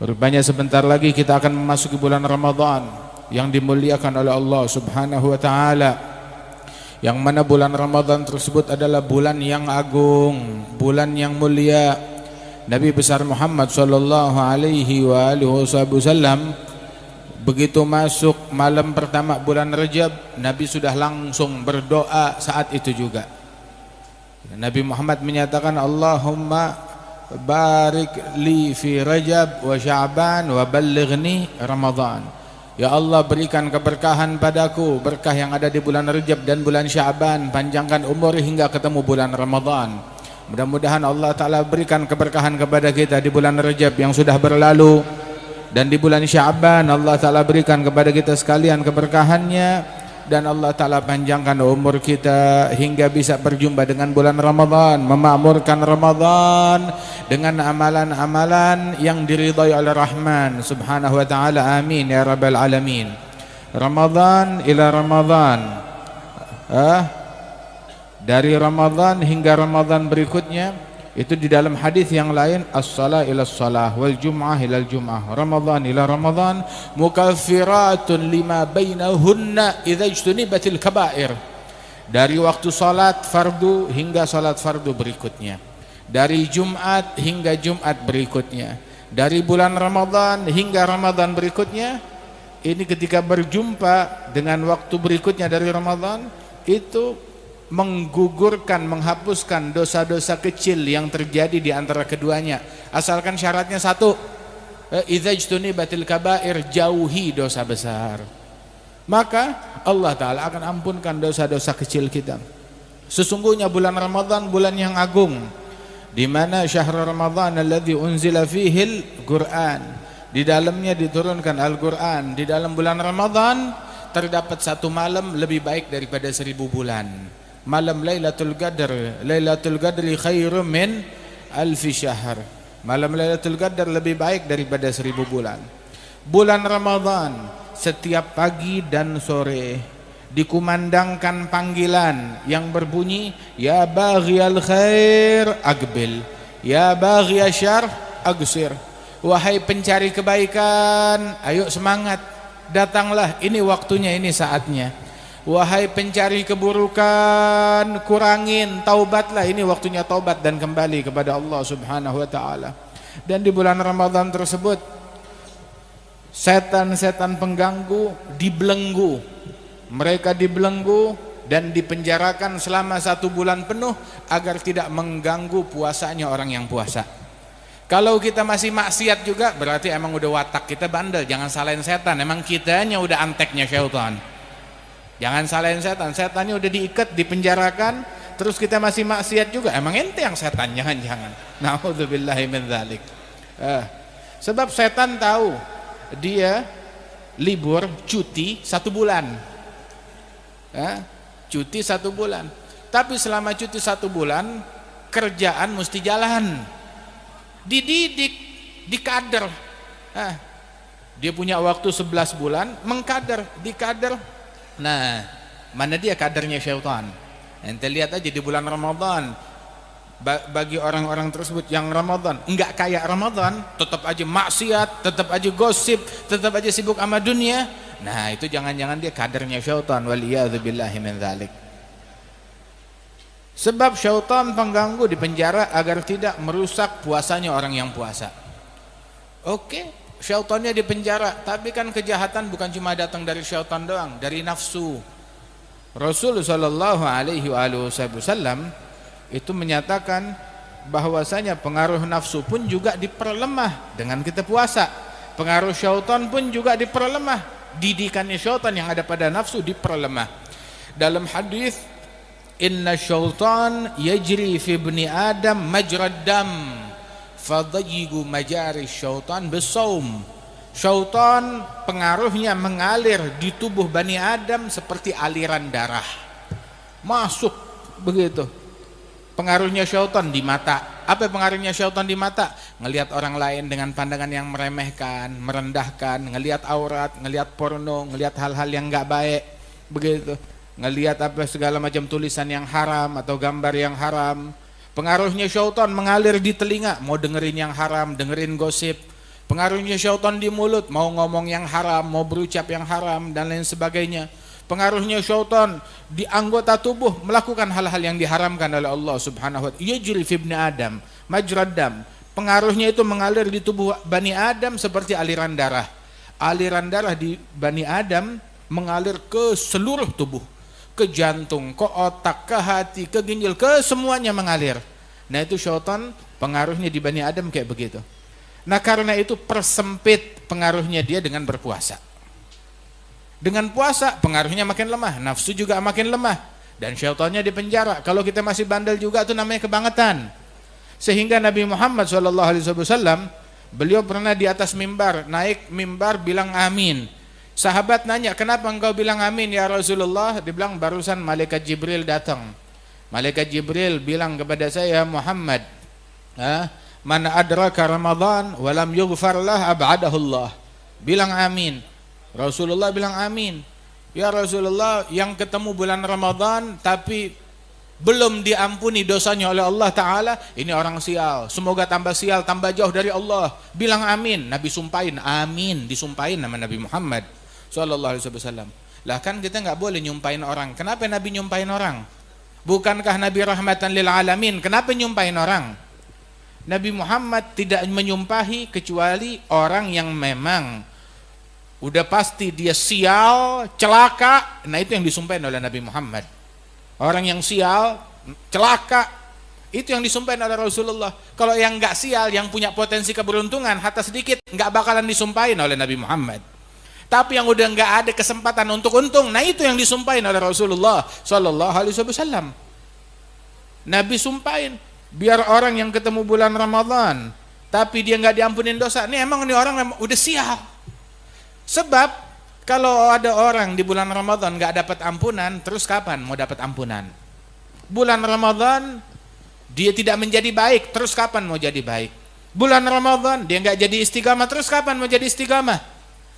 Rupanya sebentar lagi kita akan memasuki bulan Ramadan yang dimuliakan oleh Allah Subhanahu wa taala. Yang mana bulan Ramadan tersebut adalah bulan yang agung, bulan yang mulia. Nabi besar Muhammad sallallahu alaihi wasallam begitu masuk malam pertama bulan Rajab, Nabi sudah langsung berdoa saat itu juga. Nabi Muhammad menyatakan, Allahumma barik li fi Rajab wa Sya'ban wa ballighni Ramadan. Ya Allah, berikan keberkahan padaku, berkah yang ada di bulan Rajab dan bulan Sya'ban, panjangkan umur hingga ketemu bulan Ramadan. Mudah-mudahan Allah Ta'ala berikan keberkahan kepada kita di bulan Rajab yang sudah berlalu, dan di bulan Sya'ban Allah Ta'ala berikan kepada kita sekalian keberkahannya, dan Allah Ta'ala panjangkan umur kita hingga bisa berjumpa dengan bulan Ramadan, memakmurkan Ramadan dengan amalan-amalan yang diridhai oleh Rahman Subhanahu wa ta'ala. Amin ya rabbal alamin. Ramadan ila Ramadan, dari Ramadan hingga Ramadan berikutnya. Itu di dalam hadis yang lain, as-salah ila as-salah wal jum'ah ila al-jum'ah, Ramadan ila Ramadan mukaffiratun lima bainahunna idza ijtunibatil kaba'ir. Dari waktu salat fardu hingga salat fardu berikutnya, dari Jumat hingga Jumat berikutnya, dari bulan Ramadan hingga Ramadan berikutnya. Ini ketika berjumpa dengan waktu berikutnya dari Ramadan, itu menggugurkan, menghapuskan dosa-dosa kecil yang terjadi di antara keduanya, asalkan syaratnya satu, idza ijtunibatil kaba'ir, jauhi dosa besar, maka Allah Ta'ala akan ampunkan dosa-dosa kecil kita. Sesungguhnya bulan Ramadan bulan yang agung, di mana syahrul Ramadan alladzi unzila fihil Qur'an, di dalamnya diturunkan Al-Qur'an. Di dalam bulan Ramadan terdapat satu malam lebih baik daripada 1000 bulan. Malam Lailatul Qadar, Lailatul Qadri khairum min alfi syahr. Malam Lailatul Qadar lebih baik daripada 1000 bulan. Bulan Ramadan setiap pagi dan sore dikumandangkan panggilan yang berbunyi, ya baghiyal khair aqbil, ya baghiyasy syarr aqsir. Wahai pencari kebaikan, ayo semangat, datanglah, ini waktunya, ini saatnya. Wahai pencari keburukan, kurangin, taubatlah, ini waktunya taubat dan kembali kepada Allah Subhanahu wa taala. Dan di bulan Ramadan tersebut setan-setan pengganggu dibelenggu. Mereka dibelenggu dan dipenjarakan selama 1 bulan penuh agar tidak mengganggu puasanya orang yang puasa. Kalau kita masih maksiat juga, berarti emang udah watak kita bandel. Jangan salahin setan, emang kitanya udah anteknya syaitan. Jangan salahin setan, setannya udah diikat, dipenjarakan, terus kita masih maksiat juga, emang ente yang setan, jangan-jangan. Na'udzubillahi min dzalik. Sebab setan tahu dia libur, cuti 1 bulan, cuti 1 bulan. Tapi selama cuti 1 bulan, kerjaan mesti jalan, dididik, dikader. Dia punya waktu 11 bulan, mengkader, dikader. Nah, mana dia kadernya syaitan? Ente lihat aja di bulan Ramadan, bagi orang-orang tersebut yang Ramadan enggak kayak Ramadan, tetap aja maksiat, tetap aja gosip, tetap aja sibuk sama dunia. Nah, itu jangan-jangan dia kadernya syaitan, waliyadzubillahi min dzalik. Sebab syaitan pengganggu dipenjara agar tidak merusak puasanya orang yang puasa. Oke, syaitannya di penjara, tapi kan kejahatan bukan cuma datang dari syaitan doang, dari nafsu. Rasulullah sallallahu alaihi wasallam itu menyatakan bahwasanya pengaruh nafsu pun juga diperlemah dengan kita puasa. Pengaruh syaitan pun juga diperlemah, didikannya syaitan yang ada pada nafsu diperlemah. Dalam hadis, inna syaitan yajri fi ibni adam majrad dam fadayyigu majari syaitan bisawm. Syaitan pengaruhnya mengalir di tubuh Bani Adam seperti aliran darah, masuk begitu. Pengaruhnya syaitan di mata. Apa pengaruhnya syaitan di mata? Ngelihat orang lain dengan pandangan yang meremehkan, merendahkan, ngelihat aurat, ngelihat porno, ngelihat hal-hal yang enggak baik, begitu. Ngelihat apa segala macam tulisan yang haram atau gambar yang haram. Pengaruhnya syaitan mengalir di telinga, mau dengerin yang haram, dengerin gosip. Pengaruhnya syaitan di mulut, mau ngomong yang haram, mau berucap yang haram dan lain sebagainya. Pengaruhnya syaitan di anggota tubuh, melakukan hal-hal yang diharamkan oleh Allah Subhanahu wa ta'ala. Yajri fi ibni Adam majrad dam. Pengaruhnya itu mengalir di tubuh Bani Adam seperti aliran darah. Aliran darah di Bani Adam mengalir ke seluruh tubuh, ke jantung, ke otak, ke hati, ke ginjal, ke semuanya mengalir. Nah itu syaitan pengaruhnya di Bani Adam kayak begitu. Nah karena itu persempit pengaruhnya dia dengan berpuasa. Dengan puasa pengaruhnya makin lemah, nafsu juga makin lemah, dan syaitannya dipenjara. Kalau kita masih bandel juga itu namanya kebangetan. Sehingga Nabi Muhammad SAW, beliau pernah di atas mimbar, naik mimbar bilang amin. Sahabat nanya, kenapa engkau bilang amin ya Rasulullah? Dia bilang, barusan malaikat Jibril datang. Malaikat Jibril bilang kepada saya, Muhammad, man adraka Ramadan walam yughfar lah ab'adahullah. Bilang amin. Rasulullah bilang amin. Ya Rasulullah, yang ketemu bulan Ramadan tapi belum diampuni dosanya oleh Allah Ta'ala, ini orang sial, semoga tambah sial, tambah jauh dari Allah. Bilang amin. Nabi sumpahin, amin, disumpahin nama Nabi Muhammad SAW. Lah kan kita nggak boleh nyumpahin orang. Kenapa Nabi nyumpahin orang? Bukankah Nabi rahmatan lil alamin? Kenapa nyumpahin orang? Nabi Muhammad tidak menyumpahi kecuali orang yang memang udah pasti dia sial, celaka. Nah itu yang disumpahin oleh Nabi Muhammad. Orang yang sial, celaka, itu yang disumpahin oleh Rasulullah. Kalau yang nggak sial, yang punya potensi keberuntungan, harta sedikit, nggak bakalan disumpahin oleh Nabi Muhammad. Tapi yang udah nggak ada kesempatan untuk untung, nah itu yang disumpahin oleh Rasulullah Sallallahu Alaihi Wasallam. Nabi sumpahin, biar orang yang ketemu bulan Ramadan, tapi dia nggak diampunin dosa, ini emang ini orang udah sial. Sebab kalau ada orang di bulan Ramadan nggak dapat ampunan, terus kapan mau dapat ampunan? Bulan Ramadan dia tidak menjadi baik, terus kapan mau jadi baik? Bulan Ramadan dia nggak jadi istiqamah, terus kapan mau jadi istiqamah?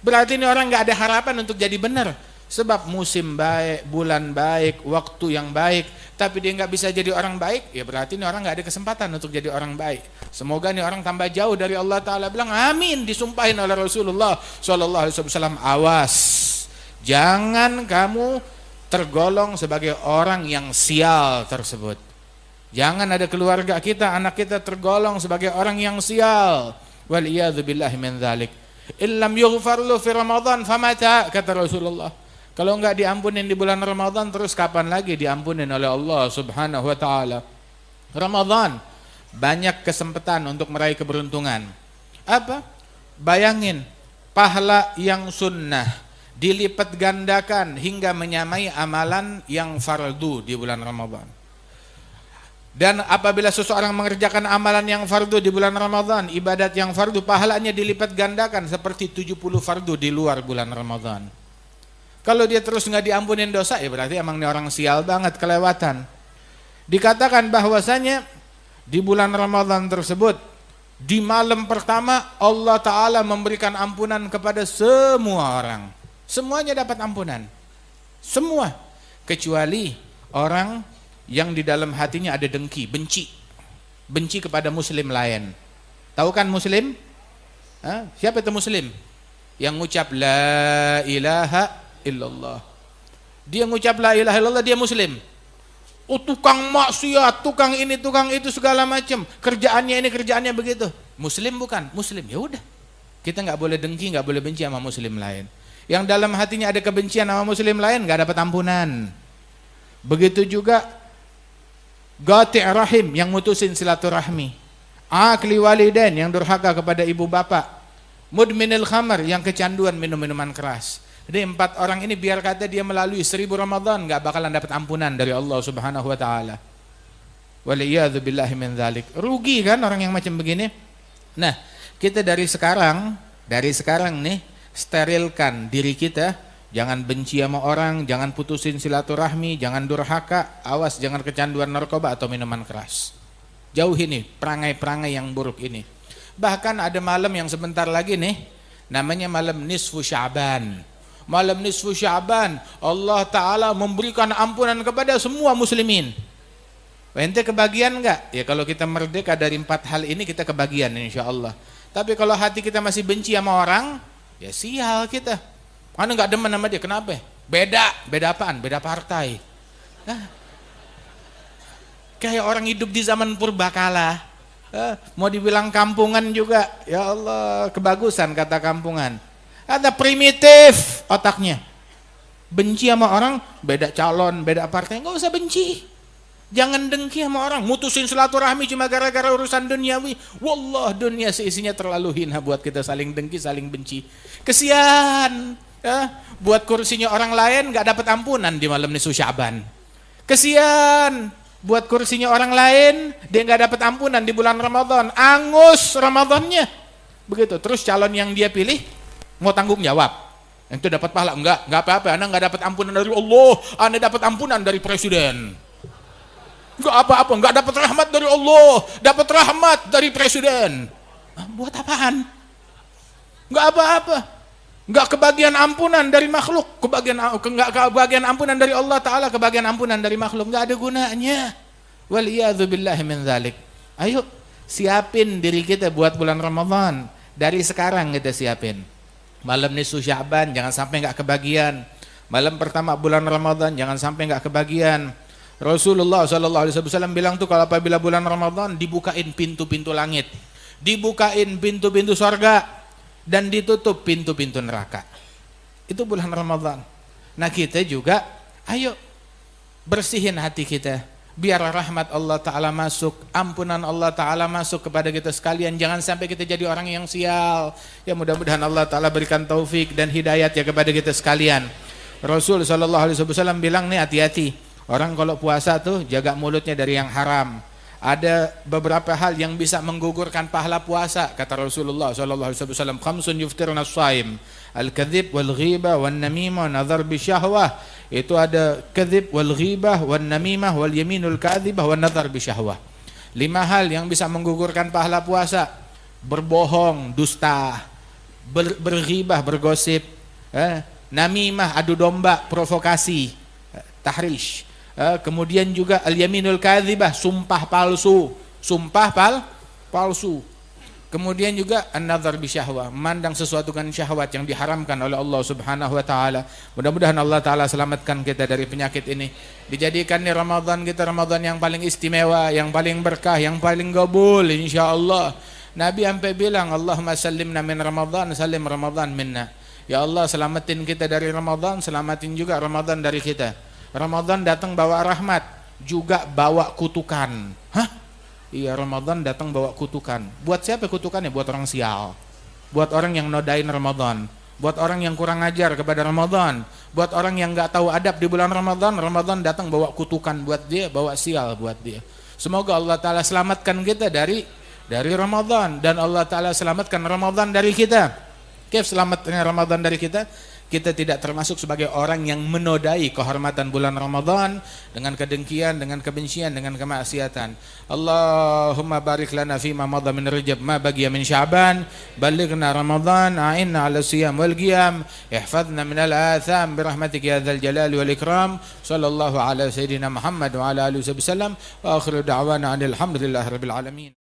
Berarti ini orang nggak ada harapan untuk jadi benar. Sebab musim baik, bulan baik, waktu yang baik, tapi dia nggak bisa jadi orang baik, ya berarti ini orang nggak ada kesempatan untuk jadi orang baik. Semoga ini orang tambah jauh dari Allah Ta'ala. Bilang amin, disumpahin oleh Rasulullah SAW. Awas, jangan kamu tergolong sebagai orang yang sial tersebut. Jangan ada keluarga kita, anak kita tergolong sebagai orang yang sial. Waliyadzubillahi min dzalik. Illam yughfar lu fi Ramadan famata, kata Rasulullah. Kalau enggak diampunin di bulan Ramadan, terus kapan lagi diampunin oleh Allah Subhanahu wa ta'ala? Ramadan banyak kesempatan untuk meraih keberuntungan. Apa? Bayangin, pahala yang sunnah dilipat gandakan hingga menyamai amalan yang fardu di bulan Ramadan. Dan apabila seseorang mengerjakan amalan yang fardu di bulan Ramadan, ibadat yang fardu, pahalanya dilipat gandakan seperti 70 fardu di luar bulan Ramadan. Kalau dia terus nggak diampunin dosa, ya berarti emang ini orang sial banget, kelewatan. Dikatakan bahwasanya di bulan Ramadan tersebut, di malam pertama Allah Ta'ala memberikan ampunan kepada semua orang. Semuanya dapat ampunan. Semua. Kecuali orang yang di dalam hatinya ada dengki, benci. Benci kepada muslim lain. Tahu kan muslim? Siapa itu muslim? Yang ngucap la ilaha illallah. Dia ngucap la ilaha illallah, dia muslim. Oh tukang maksiat, tukang ini, tukang itu segala macam. Kerjaannya ini, kerjaannya begitu. Muslim bukan? Muslim. Ya udah. Kita nggak boleh dengki, nggak boleh benci sama muslim lain. Yang dalam hatinya ada kebencian sama muslim lain nggak dapat ampunan. Begitu juga qati' rahim, yang mutusin silaturahmi. Akli walidain, yang durhaka kepada ibu bapak. Mudminil khamar, yang kecanduan minum minuman keras. Jadi 4 orang ini biar kata dia melalui 1000 Ramadan nggak bakalan dapat ampunan dari Allah Subhanahu wa ta'ala. Waliyadzubillahi min dzalik. Rugi kan orang yang macam begini. Nah, kita dari sekarang nih sterilkan diri kita. Jangan benci sama orang, jangan putusin silaturahmi, jangan durhaka, awas jangan kecanduan narkoba atau minuman keras. Jauh ini perangai-perangai yang buruk ini. Bahkan ada malam yang sebentar lagi nih, namanya malam nisfu Sya'ban. Malam nisfu Sya'ban, Allah Ta'ala memberikan ampunan kepada semua muslimin. Ente kebagian enggak? Ya kalau kita merdeka dari 4 hal ini kita kebagian insya Allah. Tapi kalau hati kita masih benci sama orang, ya sial kita. Mana nggak demen sama dia, kenapa? Beda apaan? Beda partai. Nah, kayak orang hidup di zaman purbakala. Mau dibilang kampungan juga, ya Allah, kebagusan kata kampungan. Ada primitif otaknya. Benci sama orang, beda calon, beda partai, nggak usah benci. Jangan dengki sama orang, mutusin silaturahmi cuma gara-gara urusan duniawi. Wallah, dunia seisinya terlalu hina buat kita saling dengki, saling benci. Kesian, buat kursinya orang lain nggak dapat ampunan di malam nisfu Sya'ban. Kesian, buat kursinya orang lain dia nggak dapat ampunan di bulan Ramadan. Angus Ramadannya. Begitu. Terus calon yang dia pilih mau tanggung jawab. Yang itu dapat pahala, enggak apa-apa. Anda nggak dapat ampunan dari Allah, Anda dapat ampunan dari presiden. Enggak apa-apa, enggak dapat rahmat dari Allah, dapat rahmat dari presiden. Buat apaan? Enggak apa-apa. Enggak kebagian ampunan dari makhluk, enggak kebagian ampunan dari Allah Ta'ala, kebagian ampunan dari makhluk, enggak ada gunanya. Waliyadzubillahi min dzalik. Ayo siapin diri kita buat bulan Ramadan. Dari sekarang kita siapin. Malam nisfu Sya'ban jangan sampai enggak kebagian. Malam pertama bulan Ramadan jangan sampai enggak kebagian. Rasulullah SAW bilang tuh kalau apabila bulan Ramadan dibukain pintu-pintu langit, dibukain pintu-pintu surga, dan ditutup pintu-pintu neraka. Itu bulan Ramadan. Nah kita juga ayo bersihin hati kita, biar rahmat Allah Ta'ala masuk, ampunan Allah Ta'ala masuk kepada kita sekalian. Jangan sampai kita jadi orang yang sial. Ya mudah-mudahan Allah Ta'ala berikan taufik dan hidayat ya kepada kita sekalian. Rasul SAW bilang nih, hati-hati orang kalau puasa tuh jaga mulutnya dari yang haram. Ada beberapa hal yang bisa menggugurkan pahala puasa, kata Rasulullah SAW. Khamsun yuftiruna as-shaim, al-kadzib wal ghibah wan namimah wan nadhar bi syahwah. Itu ada kadzib wal ghibah wan namimah wal yaminul kadzibah wan nadhar bi syahwah. 5 hal yang bisa menggugurkan pahala puasa: berbohong, dusta, berghibah, bergosip, namimah, adu domba, provokasi, tahrish. Kemudian juga al-yaminul kadzibah, sumpah palsu, palsu. Kemudian juga an-nadhar bi syahwah, memandang sesuatu dengan syahwat yang diharamkan oleh Allah Subhanahu wa taala. Mudah-mudahan Allah taala selamatkan kita dari penyakit ini. Dijadikan nih Ramadan kita Ramadan yang paling istimewa, yang paling berkah, yang paling qabul insyaallah. Nabi sampai bilang, Allahumma sallimna min Ramadan, salim Ramadan minna. Ya Allah, selamatin kita dari Ramadan, selamatin juga Ramadan dari kita. Ramadan datang bawa rahmat, juga bawa kutukan. Hah? Iya, Ramadan datang bawa kutukan. Buat siapa kutukannya? Buat orang sial. Buat orang yang nodain Ramadan. Buat orang yang kurang ajar kepada Ramadan. Buat orang yang gak tahu adab di bulan Ramadan. Ramadan datang bawa kutukan buat dia, bawa sial buat dia. Semoga Allah Ta'ala selamatkan kita dari Ramadan. Dan Allah Ta'ala selamatkan Ramadan dari kita. Kif selamatnya Ramadan dari kita? Kita tidak termasuk sebagai orang yang menodai kehormatan bulan Ramadan dengan kedengkian, dengan kebencian, dengan kemaksiatan. Allahumma barik lana fima madha min Rajab ma baqiya min Sya'ban, ballighna Ramadan, a'inna 'ala siyam wal qiyam, ihfazna min al-atham bi rahmatika ya dzal jalali wal ikram. Sallallahu ala sayyidina Muhammad wa ala alihi wasallam wa akhiru da'wana alhamdulillahi rabbil alamin.